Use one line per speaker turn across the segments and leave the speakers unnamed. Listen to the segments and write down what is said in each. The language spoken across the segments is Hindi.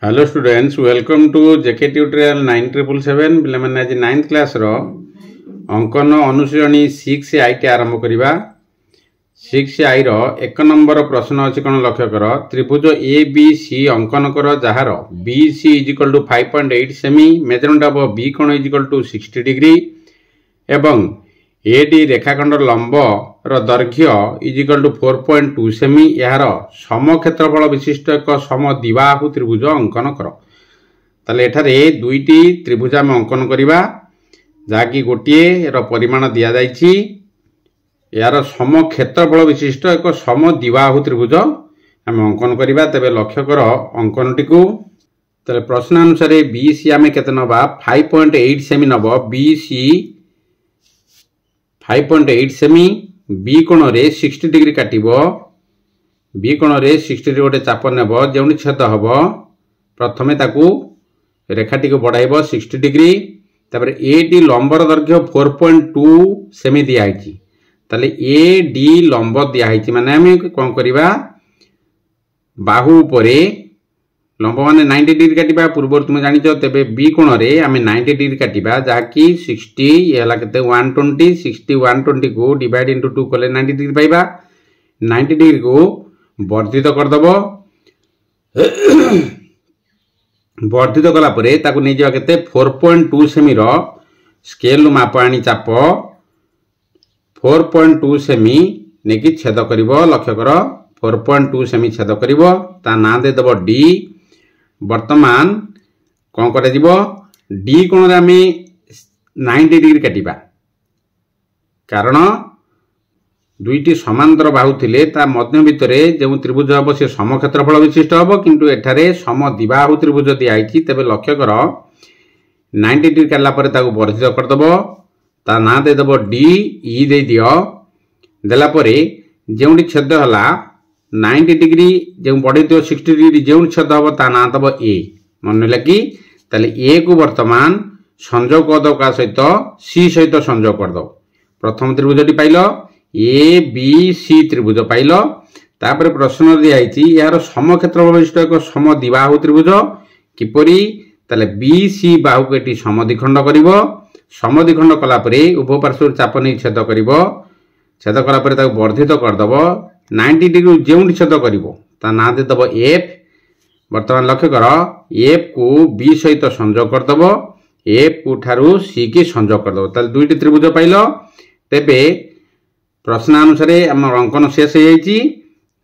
Hello students, welcome to JK tutorial 9777 पिला माने आज 9th क्लास रो अंकन अनुशीलनी 6i टी आरंभ करिबा। 6i रो 1 नंबर प्रश्न अछि कोन लक्ष्य कर त्रिभुज ABC अंकन कर जहार BC = 5.8 semi measurement of B कोण = 60 डिग्री एवं AD रेखाखंड लंब रो दैर्घ्य = 4.2 सेमी यार समक्षेत्रफल विशिष्ट एक समद्विबाहु त्रिभुज अंकन कर। ताले एठारे दुईटी त्रिभुज आम अंकन करिबा जाकी गोटे रो परिमाण दिया जायछि यार समक्षेत्रफल विशिष्ट एक समद्विबाहु त्रिभुज आम अंकन करिबा। तबे लक्ष्य कर अंकनटी को। ताले प्रश्न अनुसार BC आमे केते नबा 5.8 सेमी नब। BC 5.8 सेमी B कोण रे 60 डिग्री काटिबो। B कोण रे 60 डिग्री गोटे चाप नेब जेउनी छेद हबो प्रथमे ताकू रेखाटी को बढ़ाइबो 60 डिग्री। तापर AD लंबर दैर्घ्य 4.2 सेमी दिया हिची। ताले AD लंब दिया हिची माने हम कोन करिबा बाहु उपरे लंब माने 90 डिग्री काटिबा। पूर्व तुम जानि छ तबे B कोण रे आमे 90 डिग्री काटिबा जाकी 60 ये हला केते 120 60 120 को डिवाइड इनटू 2 कले 90 डिग्री पाइबा। 90 डिग्री को वर्धित कर दबो। वर्धित कला परे ताकू नै जवा केते 4.2 सेमी रो स्केल माप आनी चाप 4.2 सेमी नेकी छेद करिवो। लक्ष्य कर 4.2 सेमी छेद करिवो। ता ना दे दबो D। वर्तमान कौन कर D कोण आम 90 डिग्री काटिबा कारण दुईटी समांतर बाहु थिले ता मध्य भितरे जो त्रिभुज हम से समक्षेत्रफल विशिष्ट हम किंतु एठारे समद्विबाहु त्रिभुज दिया हिची। तबे लक्ष्य कर 90 डिग्री काटला परे ताकू वर्धित कर दबो। ता ना दे दबो D E दे दियो। देला परे जेउडी छेद हला 90 डिग्री जो बढ़े 60 डिग्री जो छेद हम ता ना दब A। मन लगी ताले A को वर्तमान संयोग कर दो का सहित C सहित संयोग कर दो। प्रथम त्रिभुजटी पाइलो ABC त्रिभुज पाइलो। तापर प्रश्न दिया हिची यार समक्षेत्रफल विशिष्ट एक समद्विबाहु त्रिभुज किपरि ताले BC बाहु को एटी समद्विखंड करिवो। समद्विखंड कला परे उभय पार्श्व चाप नै छेद करिवो। छेद कला परे ताकू वर्धित कर दबो। 90 डिग्री जेउंडी छेद करिवो ता ना दे दबो F। वर्तमान लक्ष्य कर F को B सहित संयोग कर दबो। F को ठारू C की संयोग कर दबो। ताले दुईटी त्रिभुज पाइलो। तेबे प्रश्न अनुसार हम अंकन शेष हो जाइछि।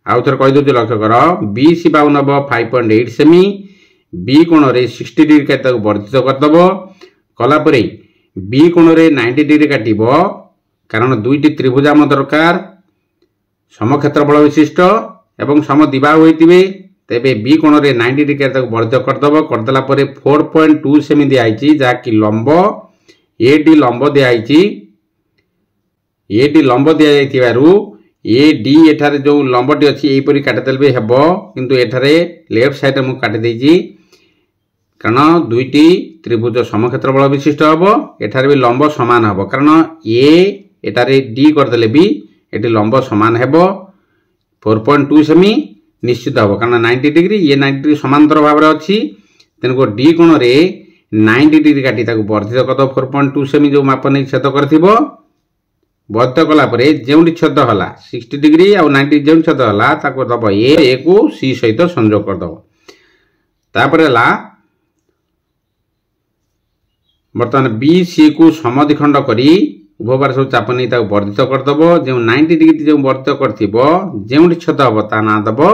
आउ थर कहि दउछ लक्ष्य कर BC बाहु नब 5.8 सेमी B कोण रे 60 डिग्री काटि ताकू वर्धित कर दबो। कला परे B कोण रे 90 डिग्री काटिबो कारण दुईटी त्रिभुज आम दरकार समक्षेत्रफल विशिष्ट एवं समद्विबाहु होइतिबे। तेबे B कोण रे 90 डिग्री काटि ताकू वर्धित कर दबो। करदेला परे 4.2 सेमी दिया हिची जाकी लंब AD लंब दिया हिची। AD लंब दिया जाइतिबारु AD एठारे जो लंबटी अछि एई परि काटि देलबे हेबो किंतु एठारे लेफ्ट साइड मु काटि देइछि कारण दुईटी त्रिभुज समक्षेत्रफल विशिष्ट हबो। एठारे भी लंब समान हबो कारण A एठारे D कर देले भी एटी लंब समान हेबो 4.2 सेमी निश्चित हबो कारण 90 डिग्री ये 90 डिग्री समांतर भाव रे अछि। तेनको D कोण रे 90 डिग्री काटि ताकू वर्धित कर दो। 4.2 सेमी जो माप नै छेद करथिबो वर्धित कला परे जेउंडी छेद हला 60 डिग्री आ 90 जेउंडी छेद हला ताको दबो A को C सहित संयोग कर दबो। तापर हला वर्तमान BC को समद्विखंड करी उभय पार्श्व चाप नै ताको वर्धित कर दबो। जे 90 डिग्री जो वर्धित करथिबो जेउंडी छेद हबो ता ना दबो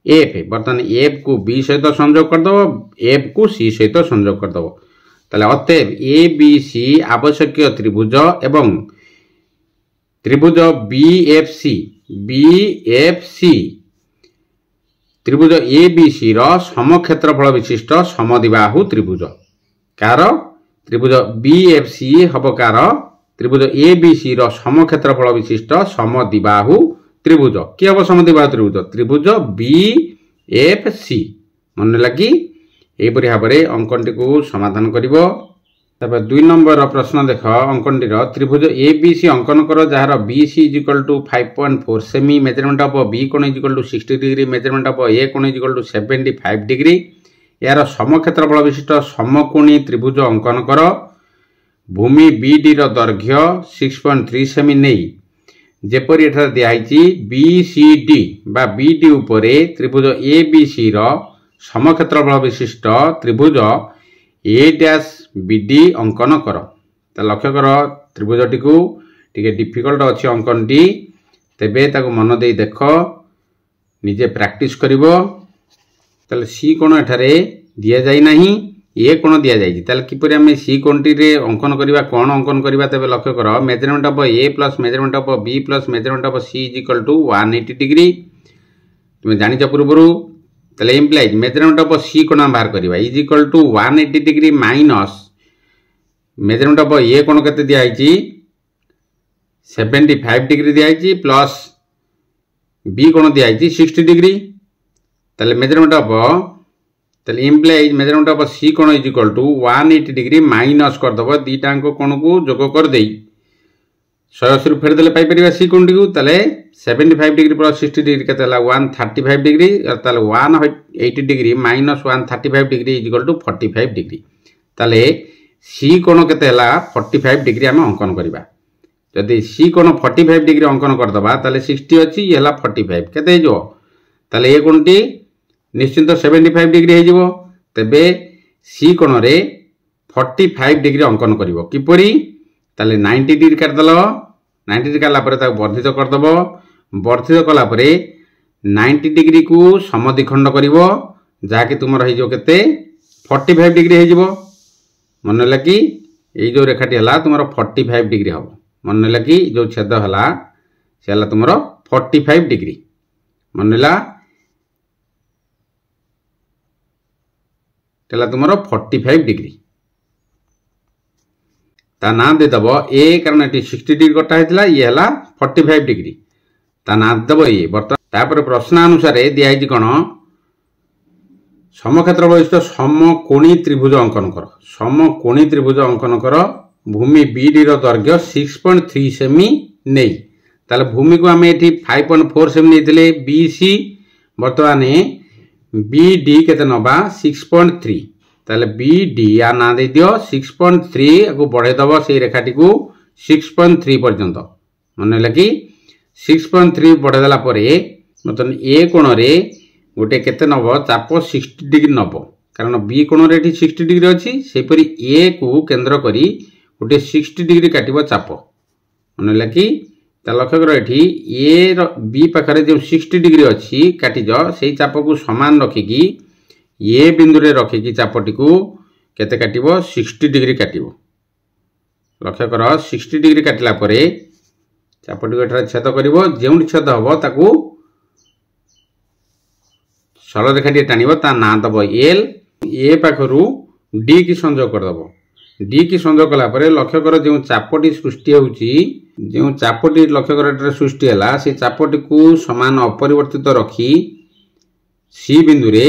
F। वर्तमान F को B सहित संयोग कर दबो F को C सहित संयोग कर दबो। ताले अतएव ABC आवश्यक त्रिभुज एवं त्रिभुज BFC त्रिभुज ABC रो समक्षेत्रफल विशिष्ट समद्विबाहु त्रिभुज कार त्रिभुज BFC हबो कार त्रिभुज ABC रो समक्षेत्रफल विशिष्ट समद्विबाहु त्रिभुज कि हबो समद्विबाहु त्रिभुज त्रिभुज BFC। मन लगी एई परि भाबरे अंकनटी को समाधान करिवो। तब 2 नंबर प्रश्न देख अंकनटी त्रिभुज ABC अंकन कर jar BC = 5.4 semi measurement of B कोण = 60 डिग्री मेजरमेंट ऑफ A कोण = 75 डिग्री यार समक्षेत्रफल विशिष्ट समकोणी त्रिभुज अंकन कर। भूमि बीडी रो दैर्घ्य 6.3 सेमी नहीं जेपरी एठार दिखाई बीसीडी बा बीडी उपरे त्रिभुज एबीसी रो समक्षेत्रफल विशिष्ट त्रिभुज ए डैश बीडी अंकन कर। तो लक्ष्य कर त्रिभुजटी को टिके डिफिकल्ट अच्छी अंकन टी तेबे ताको मन दे देख निजे प्रैक्टिस करिवो। ताले सी कोण एठारे दिया जाई नाही ए कोण दिया जाई ताले किपरि हम सी कोणटी रे अंकन करिवा कोण अंकन करिवा तेबे लक्ष्य कर measurement of A plus measurement of B plus measurement of C is equal to 180 degree. तुम जानिଛ पूर्वरु ताले इंप्लाइज मेजरमेंट ऑफ सी कोण बाहर करिवा is equal to 180 degree minus measurement of A कोण केते दिया आइची 75 डिग्री दिया आइची प्लस बी कोण दिया आइची 60 डिग्री। ताले मेजरमेंट ऑफ ताले इंप्लाइज मेजरमेंट ऑफ सी कोण is equal to 180 degree minus कर दबो दीटा कोण को जोग कर देई 180 रु फेर देले पाई परिबा सी कोण टी को। ताले 75 डिग्री प्लस 60 डिग्री केते हला 135 डिग्री ताले 180 degree minus 135 degree is equal to 45 degree. ताले सी कोण केते हला 45 डिग्री हम अंकन करिबा। जदि सी कोण 45 डिग्री अंकन कर दबा ताले 60 अछि ये हला 45 केते जो ताले ए कोणटी निश्चित 75 डिग्री हे जिवो। तबे सी कोण रे 45 डिग्री अंकन करिवो किपरि ताले 90 डिग्री काट दलो 90 डिग्री काला परे ताको वर्धित कर दबो वर्धित कला परे 90 डिग्री को समद्विखंड करिवो जहा कि तुम रहि जो केते 45 डिग्री हे जिवो। मन लगी ए जो रेखाटी हला तुमरो 45 डिग्री हबो। मन लगी जो छेद हला से हला तुमरो 45 डिग्री। मनला तेला तुमरो 45 डिग्री ता ना दे दबो ए कारण एटी 60 डिग्री कटा हेतला ये हला 45 डिग्री ता ना दबो ये बर्त तापर प्रश्न अनुसार दिया हिची कोन समक्षेत्रफल विशिष्ट समकोणी त्रिभुज अंकन कर। समकोणी त्रिभुज अंकन कर। भूमि बीडी रो दैर्घ्य 6.3 सेमी नहीं ताले भूमि को आम एठी 5.4 सेमी नेतिले बीसी वर्तमान बीडी केते नबा 6.3 ताले बीडी या ना दे दियो 6.3 को बढ़े दबो सेही रेखाटी को 6.3 पर्यंत। मन लगी 6.3 बढ़े देला परे मतलब ए कोण रे गोटे केते नबो चाप 60 डिग्री नबो कारण बी कोण रे एठी 60 डिग्री अछि सेही परि ए को केंद्र करी गोटे 60 डिग्री काटिबो चाप। मन लगी ता लक्ष्य कर एठी ए बी पाखरे जो 60 डिग्री अछि काटि जो सेही चाप को समान रखिकी ए बिंदु रे रखिकी चापटी को केते काटिबो 60 डिग्री काटिबो। लक्ष्य कर 60 डिग्री काटिला परे चापटी को एठार छेद करिवो जेउंट छेद हबो ताकू सरल रेखाटी टाणिबो ता ना दबो एल ए पाखरु डी की संयोग कर दबो। डी की संयोग कला परे लक्ष्य कर जो चापटी सृष्टि होउची जो चापटी लक्ष्य कर एठार सृष्टि हला से चापटी को समान अपरिवर्तित रखी सी बिंदु रे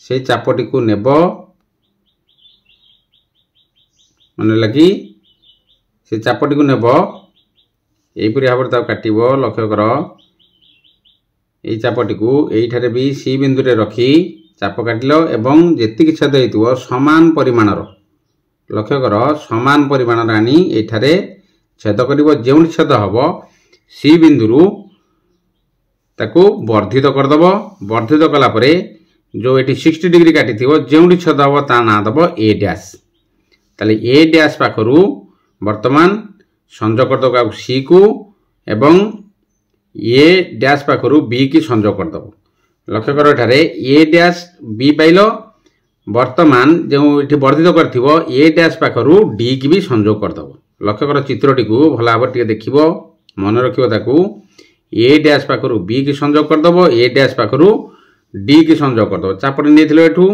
से चापटी को नेबो। मन लगी से चापटी को नेबो एपरि भाबरे ता काटिबो। लक्ष्य कर ए चापटी को एठारे भी सी बिंदु रे रखी चाप काटिलो एवं जेतिक छेद हेतुओ समान परिमाणर लक्ष्य कर समान परिमाणर आनी एठारे छेद करिवो जेउंट छेद हबो सी बिंदु ताको वर्धित कर दबो। वर्धित कला परे जो एटी 60 डिग्री काटी थिवो जेउंट छेद हबो ता ना दबो ए डैश। ताले ए डैश पाखरु वर्तमान संयोग कर दबो सी को एवं ए डैश पाखरु बी की संयोग कर दबो। लक्ष्य कर एठारे ए डैश बी पाइलो वर्तमान जो ये वर्धित करथिवो ए डैश पाखरु डी की भी संयोग कर दबो। लक्ष्य कर चित्रटी को भला भाव टिके देखिबो मन रखिबो ताकू ए डैश पाखरु बी की संयोग कर दबो ए डैश पाखरु डी की संयोग कर दबो। चापटी नेथिलो एठू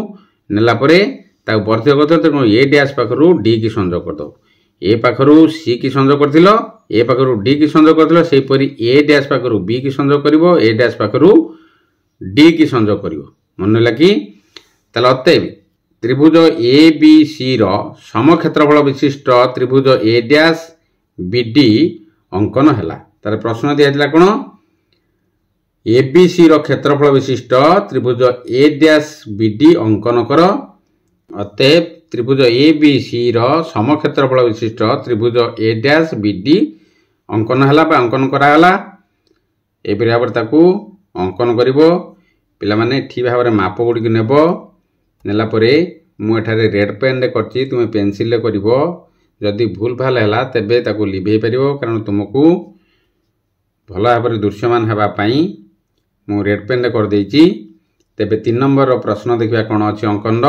नेला परे ताकू वर्धित करथिलो त ए डैश पाखरु डी की संयोग कर दबो। ए पाखरु सी की संयोग करथिलो ए पाखरु डी की संयोग करथिलो सेही परि ए डैश पाखरु बी की संयोग करिवो ए डैश पाखरु डी की संयोग करिवो। मन लगी तले अतएव त्रिभुज ए बी सी रो समक्षेत्रफल विशिष्ट त्रिभुज ए डैश बी डी अंकन हैला। तार प्रश्न दिया थिला कोन ए बी सी रो क्षेत्रफल विशिष्ट त्रिभुज ए डैश बी डी अंकन कर। अतएव त्रिभुज ए बी सी समक्षेत्रफल विशिष्ट त्रिभुज ए डैश बी डी अंकन है अंकन कराला एपरी भाव अंकन कर पे ठीक भाव में माप गुड़ी नेब नेलापर मुझे रेड पेन रे करछि तुम पेनसिल कर जदि भूल भाल है तेबे ताकू लिभे पार कारण तुमको भल भाव में दृश्यमान होगापाई मु रेड पेन रे कर देछि। तेबे 3 नंबर प्रश्न देखा कौन अच्छी अंकन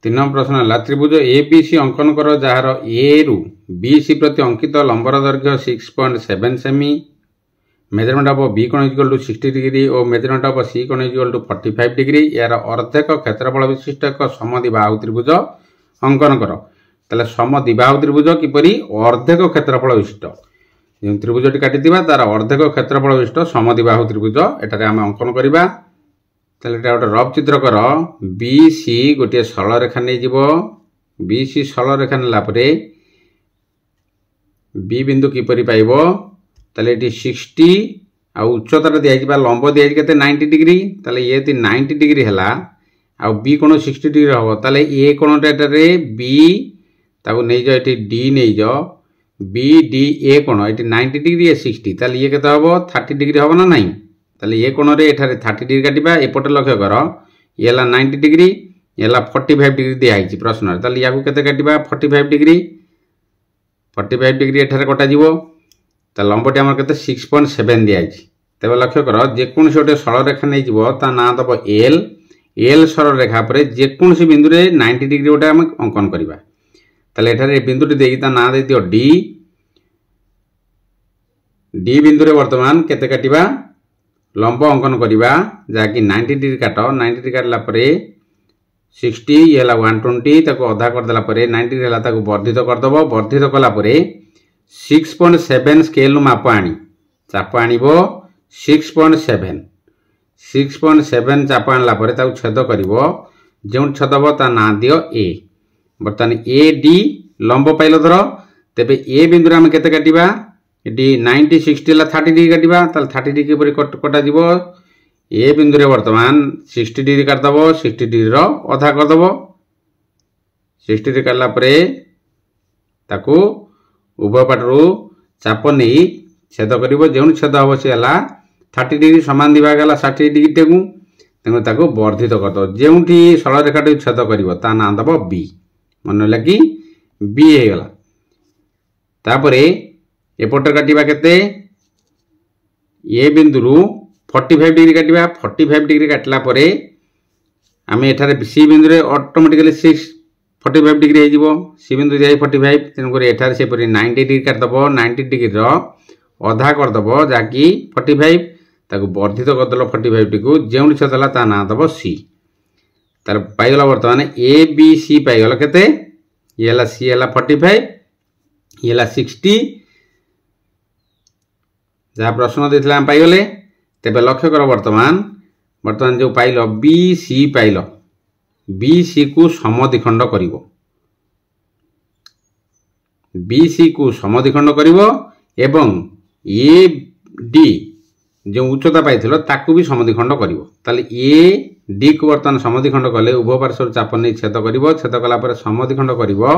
3 नंबर प्रश्न है त्रिभुज ए बी सी अंकन कर जार ए रु बी सी प्रति अंकित लंबर दैर्घ्य 6.7 सेमी मेजरमेंट ऑफ बी कोण इक्वल टू 60 डिग्री और मेजरमेंट ऑफ सी कोण इक्वल टू 45 डिग्री यार अर्धेक क्षेत्रफल विशिष्ट एक समद्विबाहु त्रिभुज अंकन कर। ताले समद्विबाहु त्रिभुज किपरि अर्धेक क्षेत्रफल विशिष्ट जो त्रिभुजटी काटी तार अर्धेक क्षेत्रफल विशिष्ट समद्विबाहु त्रिभुज एटारे आम अंकन करबा। ताले एटा गोटे रफ चित्र कर बी सी गोटे सरल रेखा नहीं जीवो बी सी सरल रेखा नेला परे बी बिंदु किपरि पाइबो ताले एटी 60 आ उच्चता दिया लंब दिया के 90 डिग्री ताले ये 90 डिग्री है आ बी कोण 60 डिग्री हम ताले ए कोणटे बी ताको नहीं जाओ ये डी नहीं जाओ बी डी ए कोण ये 90 डिग्री 60 ताले ये केते हम 30 डिग्री हम ना नहीं ताले ये कोण रे 30 डिग्री काटिबा एपटे लक्ष्य कर ये 90 डिग्री ये 45 डिग्री दिखाई प्रश्न ताले या केते काटिबा 45 डिग्री 45 डिग्री एठारे कटा जीवो लंबटी आम के 6.7 दिखाई तेज लक्ष्य कर जेकोसी गोटे सरल रेखा नहीं जीव ता ना दब एल एल सरल रेखा पर जेकोसी बिंदु 90 डिग्री गोटे आम अंकन करवा ताले एठारे बिंदुटी देकी ता ना दे दियो डी डी बिंदु वर्तमान केते काटिबा लंब अंकन करवा जहाँकि 90 डिग्री काट 90 डिग्री काटला 60 ये 120 ताको अधा करदेला 90 डिग्री ताको वर्धित करदब वर्धित कलापर 6.7 स्केल माप आनी चाप आनिबो 6.7 चाप आनला परे ताको छेद करिवो जो छेदब ता ना दियो ए बर्तमान ए डी लंब पाइल धर तेबे ए बिंदु आम केते काटिबा एटी 90 60 ला 30 डिग्री काटिबा ताल 30 डिग्री पर कटा जीवो ए बिंदु रे वर्तमान 60 डिग्री काटदब 60 डिग्री रो अधा करदब 60 डिग्री काटला परे ताको उभय पाटू चाप नहीं छेद कर जो छेद हम सी है 30 डिग्री सामान दिभाग है 60 डिग्री टेकू तेणु वर्धित करद जो सरल रेखा छेद कर ना दब बी मन लगे बी होगला तापर एपटे काटा केते ए बिंदु 45 डिग्री काटा 45 डिग्री काटला आम एठारे सी बिंदु ऑटोमेटिकली 45 डिग्री हो सी बिंदु दिया 45 तेणुक एठार से 90 डिग्री काटदब 90 डिग्री अधा करदब जहाँकि 45 ताको वर्धित करदेल 45 टी को जो छेदला ता ना दब सी तार पाइगला बर्तमान ए बी सी पाइगल केते ये सी है 45 ये 60 जहाँ प्रश्न देथिला पाइगले तेबे लक्ष्य कर वर्तमान जो पाइल बी सी पाइल बी सी को समद्विखंड करिवो बी सी को समद्विखंड करिवो एवं ए डी जो उच्चता पाइथिलो ताकू भी समद्विखंड करिवो ताले ए डी को वर्तमान समद्विखंड कले उभय पार्श्व चाप नहीं छेद करिवो छेद कला परे समद्विखंड करिवो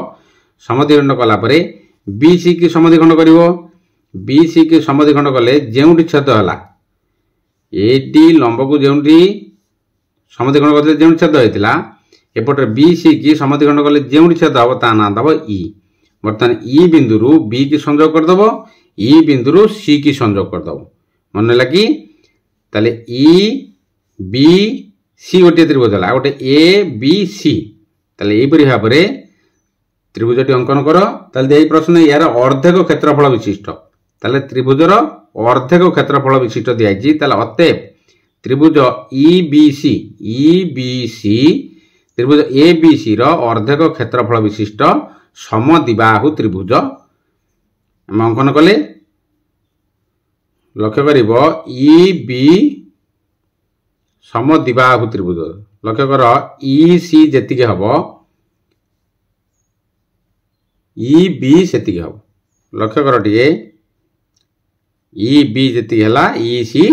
समद्विखंड कला परे बी सी की समद्विखंड करिवो बी सी की समद्विखंड कले जेउटी छेद हला ए डी लंब को जेउटी समद्विखंड करले जेउटी छेद होइतिला एपटे बी सी की समद्विखंड कले जो छेद हम ता ना दब ई बर्तमान ई बिंदु बी की संयोग करदब ई बिंदु सी की संयोग करदब मन लगी ताले ई बी सी गोटे त्रिभुज है गोटे ए बी सी ताले एपरी भाव में त्रिभुजटी अंकन कर ताले प्रश्न यार अर्धेक क्षेत्रफल विशिष्ट ताले त्रिभुजर अर्धेक क्षेत्रफल विशिष्ट दिखाई ताले अतएव त्रिभुज ई बी सी त्रिभुज ए बी सी अर्धेक क्षेत्रफल विशिष्ट समद्विबाहु त्रिभुज आम अंकन कले लक्ष्य कर ई बी समद्विबाहु त्रिभुज लक्ष्य कर ई सी जी हम ई बी से हम लक्ष्य कर टे ई बी जी है ई सी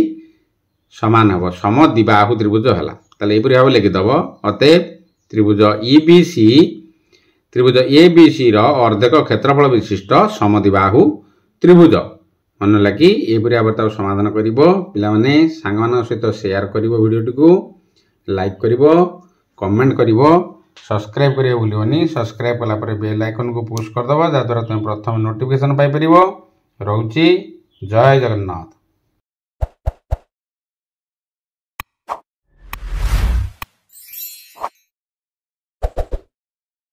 समान हम समद्विबाहु त्रिभुज है ताले एपरी भाव लिखिदेव अतएव त्रिभुज ईबीसी त्रिभुज एबीसी अर्धेक क्षेत्रफल विशिष्ट समद्विबाहु त्रिभुज। मन लगी एपरी भाव समाधान कर पे सांग सहित शेयर कर भिडियो को लाइक कर कमेंट कर सब्सक्राइब करिए भूलिबनी। सब्सक्राइब कला बेल आइकन को पुश करदबा जहाँद्वारा तुम प्रथम नोटिफिकेशन पाइपर। रोची जय जगन्नाथ।